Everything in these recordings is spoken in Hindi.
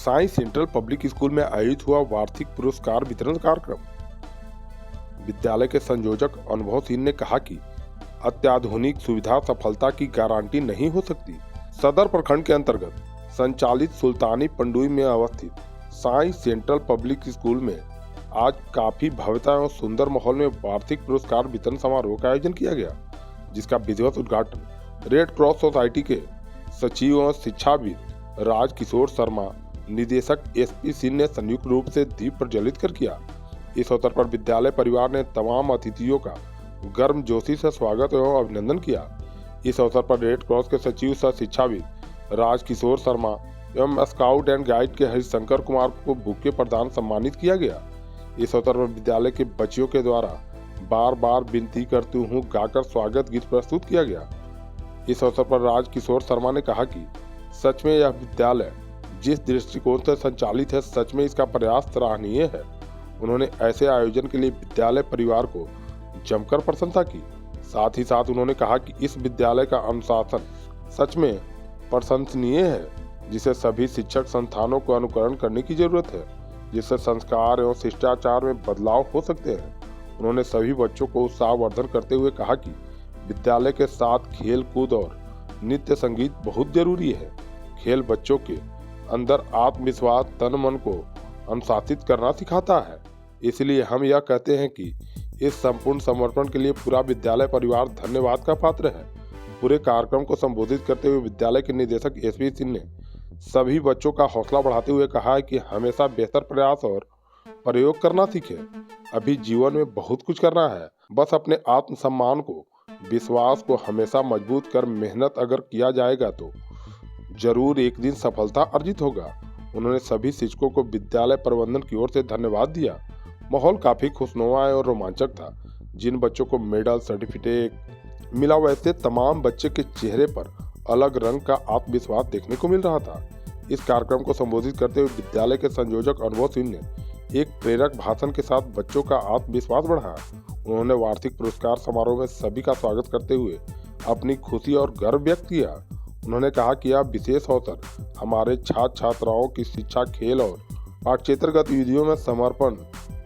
साई सेंट्रल पब्लिक स्कूल में आयोजित हुआ वार्षिक पुरस्कार वितरण कार्यक्रम। विद्यालय के संयोजक अनुभव सिंह ने कहा कि अत्याधुनिक सुविधा सफलता की गारंटी नहीं हो सकती। सदर प्रखंड के अंतर्गत संचालित सुल्तानी पंडुई में अवस्थित साई सेंट्रल पब्लिक स्कूल में आज काफी भव्यता एवं सुंदर माहौल में वार्षिक पुरस्कार वितरण समारोह का आयोजन किया गया, जिसका विधिवत उद्घाटन रेड क्रॉस सोसाइटी के सचिव एवं शिक्षाविद राजकिशोर शर्मा, निदेशक एसपी सिंह ने संयुक्त रूप से दीप प्रज्वलित कर किया। इस अवसर पर विद्यालय परिवार ने तमाम अतिथियों का गर्मजोशी से स्वागत एवं अभिनंदन किया। इस अवसर पर रेड क्रॉस के सचिव सह शिक्षाविद राजकिशोर शर्मा एवं स्काउट एंड गाइड के हरिशंकर कुमार को बुके प्रदान सम्मानित किया गया। इस अवसर पर विद्यालय के बच्चियों के द्वारा बार बार विनती करती हूँ गाकर स्वागत गीत प्रस्तुत किया गया। इस अवसर पर राजकिशोर शर्मा ने कहा कि सच में यह विद्यालय जिस दृष्टिकोण से संचालित है, सच में इसका प्रयास सराहनीय है। उन्होंने ऐसे आयोजन के लिए विद्यालय परिवार को जमकर प्रशंसा की। साथ ही साथ उन्होंने कहा कि इस विद्यालय का अनुशासन सच में प्रशंसनीय है, जिसे सभी शिक्षक संस्थानों को अनुकरण करने की जरूरत है, जिससे संस्कार एवं शिष्टाचार में बदलाव हो सकते हैं। उन्होंने सभी बच्चों को उत्साहवर्धन करते हुए कहा कि विद्यालय के साथ खेल कूद और नृत्य संगीत बहुत जरूरी है। खेल बच्चों के अंदर आत्मविश्वास, तन मन को अनुशासित करना सिखाता है। इसलिए हम यह कहते हैं कि इस संपूर्ण समर्पण के लिए पूरा विद्यालय परिवार धन्यवाद का पात्र है। पूरे कार्यक्रम को संबोधित करते हुए विद्यालय के निदेशक एसपी सिंह ने सभी बच्चों का हौसला बढ़ाते हुए कहा है कि हमेशा बेहतर प्रयास और प्रयोग करना सीखें। अभी जीवन में बहुत कुछ करना है, बस अपने आत्मसम्मान को, विश्वास को हमेशा मजबूत कर मेहनत अगर किया जाएगा तो जरूर एक दिन सफलता अर्जित होगा। उन्होंने सभी शिक्षकों को विद्यालय प्रबंधन की ओर से धन्यवाद दिया। माहौल काफी खुशनुमा और रोमांचक था। जिन बच्चों को मेडल, सर्टिफिकेट मिला, वैसे तमाम बच्चे के चेहरे पर अलग रंग का आत्मविश्वास देखने को मिल रहा था। इस कार्यक्रम को संबोधित करते हुए विद्यालय के संयोजक अनुभव सिंह ने एक प्रेरक भाषण के साथ बच्चों का आत्मविश्वास बढ़ाया। उन्होंने वार्षिक पुरस्कार समारोह में सभी का स्वागत करते हुए अपनी खुशी और गर्व व्यक्त किया। उन्होंने कहा कि यह विशेष अवसर हमारे छात्र छात्राओं की शिक्षा, खेल और पाठ्येतर गतिविधियों में समर्पण,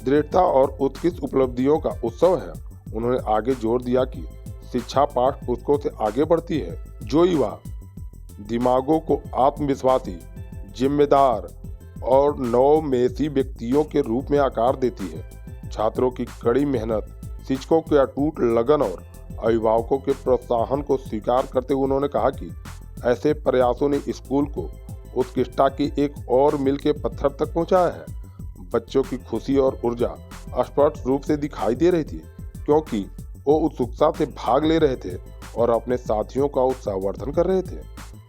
दृढ़ता और उत्कृष्ट उपलब्धियों का उत्सव है। उन्होंने आगे जोर दिया कि शिक्षा पाठ पुस्तकों से आगे बढ़ती है, जो युवा दिमागों को आत्मविश्वासी, जिम्मेदार और नवमेधी व्यक्तियों के रूप में आकार देती है। छात्रों की कड़ी मेहनत, शिक्षकों की अटूट लगन और अभिभावकों के प्रोत्साहन को स्वीकार करते हुए उन्होंने कहा कि ऐसे प्रयासों ने स्कूल को उत्कृष्टता की एक और मील के पत्थर तक पहुंचाया है। बच्चों की खुशी और ऊर्जा स्पष्ट रूप से दिखाई दे रही थी, क्योंकि वो उत्सुकता से भाग ले रहे थे और अपने साथियों का उत्साहवर्धन कर रहे थे।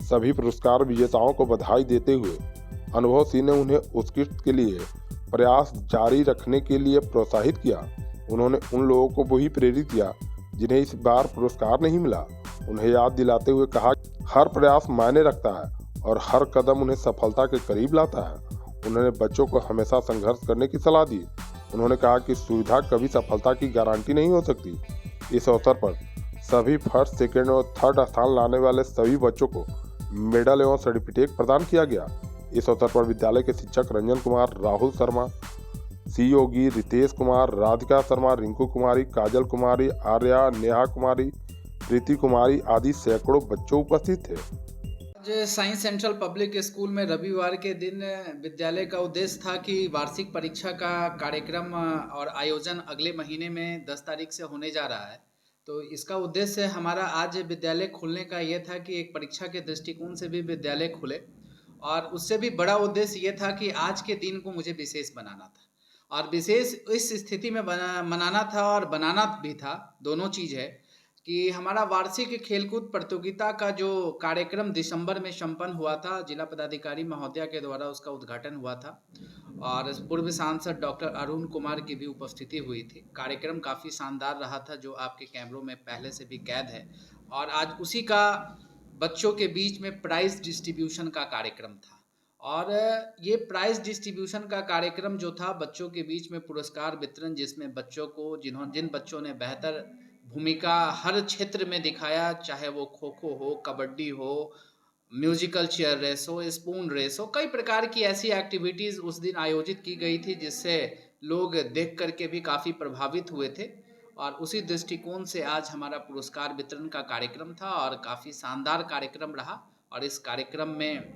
सभी पुरस्कार विजेताओं को बधाई देते हुए अनुभव सिंह ने उन्हें उत्कृष्ट के लिए प्रयास जारी रखने के लिए प्रोत्साहित किया। उन्होंने उन लोगों को वही प्रेरित किया जिन्हें इस बार पुरस्कार नहीं मिला। उन्हें याद दिलाते हुए कहा, हर प्रयास मायने रखता है और हर कदम उन्हें सफलता के करीब लाता है। उन्होंने बच्चों को हमेशा संघर्ष करने की सलाह दी। उन्होंने कहा कि सुविधा कभी सफलता की गारंटी नहीं हो सकती। इस अवसर पर सभी फर्स्ट, सेकेंड और थर्ड स्थान लाने वाले सभी बच्चों को मेडल एवं सर्टिफिकेट प्रदान किया गया। इस अवसर पर विद्यालय के शिक्षक रंजन कुमार, राहुल शर्मा, सी योगी, रितेश कुमार, राधिका शर्मा, रिंकू कुमारी, काजल कुमारी, आर्या, नेहा कुमारी, प्रीति कुमारी आदि सैकड़ों बच्चों उपस्थित थे। आज साइंस सेंट्रल पब्लिक स्कूल में रविवार के दिन विद्यालय का उद्देश्य था कि वार्षिक परीक्षा का कार्यक्रम और आयोजन अगले महीने में 10 तारीख से होने जा रहा है। तो इसका उद्देश्य हमारा आज विद्यालय खुलने का ये था कि एक परीक्षा के दृष्टिकोण से भी विद्यालय खुले, और उससे भी बड़ा उद्देश्य ये था कि आज के दिन को मुझे विशेष बनाना था, और विशेष इस स्थिति में मनाना था और बनाना भी था। दोनों चीज़ है कि हमारा वार्षिक खेलकूद प्रतियोगिता का जो कार्यक्रम दिसंबर में संपन्न हुआ था, जिला पदाधिकारी महोदया के द्वारा उसका उद्घाटन हुआ था और पूर्व सांसद डॉक्टर अरुण कुमार की भी उपस्थिति हुई थी। कार्यक्रम काफ़ी शानदार रहा था, जो आपके कैमरों में पहले से भी कैद है। और आज उसी का बच्चों के बीच में प्राइज डिस्ट्रीब्यूशन का कार्यक्रम था, और ये प्राइज डिस्ट्रीब्यूशन का कार्यक्रम जो था बच्चों के बीच में पुरस्कार वितरण, जिसमें बच्चों को जिन बच्चों ने बेहतर भूमिका हर क्षेत्र में दिखाया, चाहे वो खो खो हो, कबड्डी हो, म्यूजिकल चेयर रेस हो, स्पून रेस हो, कई प्रकार की ऐसी एक्टिविटीज़ उस दिन आयोजित की गई थी जिससे लोग देख करके भी काफ़ी प्रभावित हुए थे। और उसी दृष्टिकोण से आज हमारा पुरस्कार वितरण का कार्यक्रम था और काफ़ी शानदार कार्यक्रम रहा। और इस कार्यक्रम में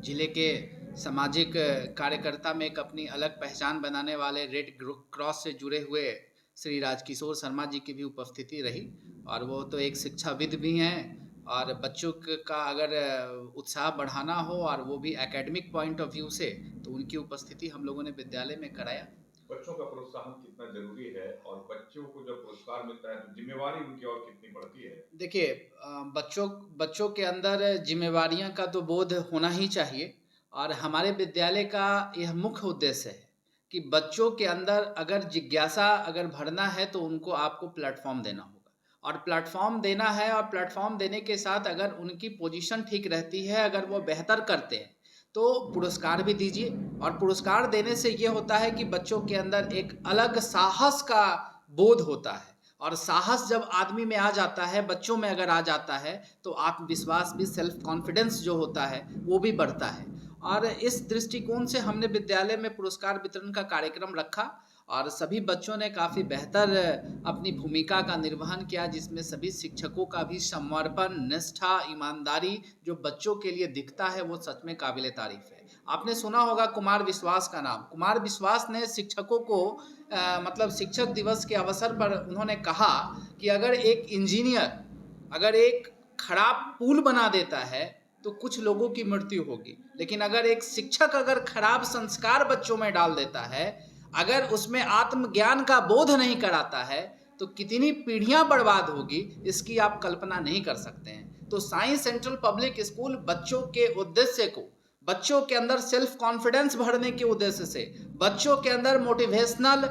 जिले के सामाजिक कार्यकर्ता में एक अपनी अलग पहचान बनाने वाले रेड क्रॉस से जुड़े हुए श्री राजकिशोर शर्मा जी की भी उपस्थिति रही। और वो तो एक शिक्षाविद भी हैं और बच्चों का अगर उत्साह बढ़ाना हो और वो भी एकेडमिक पॉइंट ऑफ व्यू से, तो उनकी उपस्थिति हम लोगों ने विद्यालय में कराया। बच्चों का प्रोत्साहन कितना जरूरी है और बच्चों को जब पुरस्कार मिलता है तो जिम्मेवारी उनकी और कितनी बढ़ती है? देखिए, बच्चों के अंदर जिम्मेवारियां का तो बोध होना ही चाहिए। और हमारे विद्यालय का यह मुख्य उद्देश्य है कि बच्चों के अंदर अगर जिज्ञासा अगर भरना है तो उनको आपको प्लेटफॉर्म देना होगा। और प्लेटफॉर्म देना है, और प्लेटफॉर्म देने के साथ अगर उनकी पोजीशन ठीक रहती है, अगर वो बेहतर करते हैं तो पुरस्कार भी दीजिए। और पुरस्कार देने से ये होता है कि बच्चों के अंदर एक अलग साहस का बोध होता है। और साहस जब आदमी में आ जाता है, बच्चों में अगर आ जाता है, तो आत्मविश्वास भी, सेल्फ कॉन्फिडेंस जो होता है वो भी बढ़ता है। और इस दृष्टिकोण से हमने विद्यालय में पुरस्कार वितरण का कार्यक्रम रखा और सभी बच्चों ने काफ़ी बेहतर अपनी भूमिका का निर्वहन किया, जिसमें सभी शिक्षकों का भी समर्पण, निष्ठा, ईमानदारी जो बच्चों के लिए दिखता है वो सच में काबिले तारीफ है। आपने सुना होगा कुमार विश्वास का नाम। कुमार विश्वास ने शिक्षकों को मतलब शिक्षक दिवस के अवसर पर उन्होंने कहा कि अगर एक इंजीनियर अगर एक खराब पुल बना देता है तो कुछ लोगों की मृत्यु होगी, लेकिन अगर एक शिक्षक अगर खराब संस्कार बच्चों में डाल देता है, अगर उसमें आत्मज्ञान का बोध नहीं कराता है, तो कितनी पीढ़ियां बर्बाद होगी, इसकी आप कल्पना नहीं कर सकते हैं। तो साई सेंट्रल पब्लिक स्कूल बच्चों के उद्देश्य को, बच्चों के अंदर सेल्फ कॉन्फिडेंस भरने के उद्देश्य से, बच्चों के अंदर मोटिवेशनल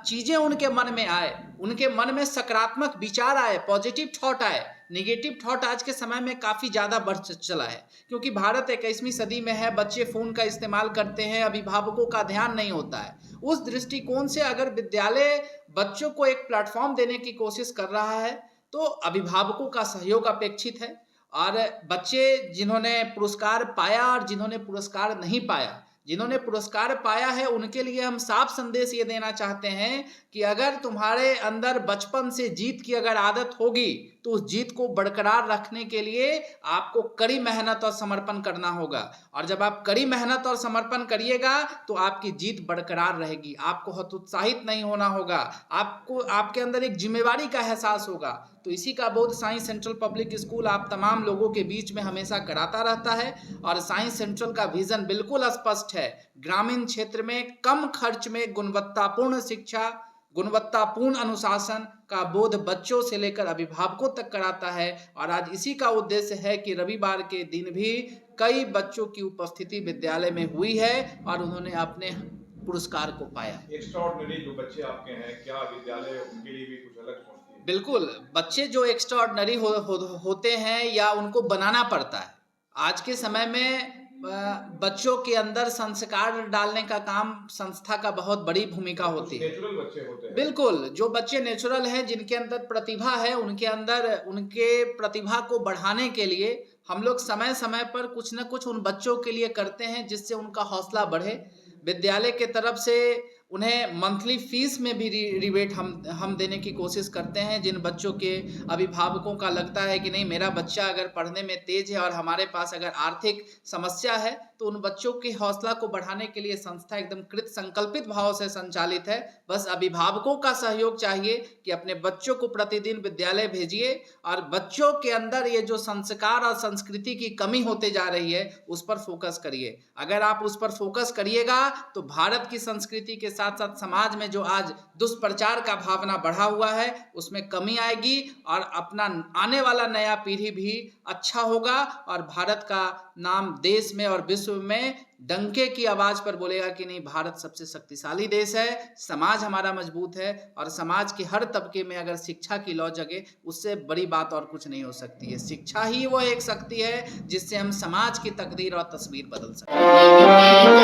चीज़ें उनके मन में आए, उनके मन में सकारात्मक विचार आए, पॉजिटिव थॉट आए। नेगेटिव थॉट आज के समय में काफ़ी ज़्यादा बढ़ चला है, क्योंकि भारत 21वीं सदी में है, बच्चे फ़ोन का इस्तेमाल करते हैं, अभिभावकों का ध्यान नहीं होता है। उस दृष्टिकोण से अगर विद्यालय बच्चों को एक प्लेटफॉर्म देने की कोशिश कर रहा है तो अभिभावकों का सहयोग अपेक्षित है। और बच्चे जिन्होंने पुरस्कार पाया और जिन्होंने पुरस्कार नहीं पाया, जिन्होंने पुरस्कार पाया है उनके लिए हम साफ संदेश ये देना चाहते हैं कि अगर तुम्हारे अंदर बचपन से जीत की अगर आदत होगी तो उस जीत को बरकरार रखने के लिए आपको कड़ी मेहनत और समर्पण करना होगा। और जब आप कड़ी मेहनत और समर्पण करिएगा तो आपकी जीत बरकरार रहेगी। आपको हतोत्साहित नहीं होना होगा, आपको आपके अंदर एक जिम्मेवारी का एहसास होगा। तो इसी का बोध साई सेंट्रल पब्लिक स्कूल आप तमाम लोगों के बीच में हमेशा कराता रहता है। और साई सेंट्रल का विजन बिल्कुल स्पष्ट है, ग्रामीण क्षेत्र में कम खर्च में गुणवत्तापूर्ण शिक्षा, गुणवत्तापूर्ण अनुशासन का बोध बच्चों से लेकर अभिभावकों तक कराता है। और आज इसी का उद्देश्य है कि रविवार के दिन भी कई बच्चों की उपस्थिति विद्यालय में हुई है और उन्होंने अपने पुरस्कार को पाया। एक्स्ट्राऑर्डिनरी जो बच्चे आपके हैं, क्या विद्यालय उनके लिए भी कुछ अलग सोचती है? बिल्कुल, बच्चे जो एक्स्ट्राऑर्डिनरी होते हैं या उनको बनाना पड़ता है। आज के समय में बच्चों के अंदर संस्कार डालने का काम संस्था का बहुत बड़ी भूमिका होती है। नेचुरल बच्चे होते हैं। बिल्कुल, जो बच्चे नेचुरल हैं, जिनके अंदर प्रतिभा है, उनके अंदर उनके प्रतिभा को बढ़ाने के लिए हम लोग समय समय पर कुछ न कुछ उन बच्चों के लिए करते हैं जिससे उनका हौसला बढ़े। विद्यालय के तरफ से उन्हें मंथली फीस में भी रिबेट हम देने की कोशिश करते हैं। जिन बच्चों के अभिभावकों का लगता है कि नहीं मेरा बच्चा अगर पढ़ने में तेज है और हमारे पास अगर आर्थिक समस्या है, तो उन बच्चों की हौसला को बढ़ाने के लिए संस्था एकदम कृत संकल्पित भाव से संचालित है। बस अभिभावकों का सहयोग चाहिए कि अपने बच्चों को प्रतिदिन विद्यालय भेजिए और बच्चों के अंदर ये जो संस्कार और संस्कृति की कमी होते जा रही है उस पर फोकस करिए। अगर आप उस पर फोकस करिएगा तो भारत की संस्कृति के साथ साथ समाज में जो आज दुष्प्रचार का भावना बढ़ा हुआ है उसमें कमी आएगी और अपना आने वाला नया पीढ़ी भी अच्छा होगा और भारत का नाम देश में और विश्व में डंके की आवाज पर बोलेगा कि नहीं, भारत सबसे शक्तिशाली देश है, समाज हमारा मजबूत है। और समाज के हर तबके में अगर शिक्षा की लौ जगे, उससे बड़ी बात और कुछ नहीं हो सकती है। शिक्षा ही वो एक शक्ति है जिससे हम समाज की तकदीर और तस्वीर बदल सकते हैं।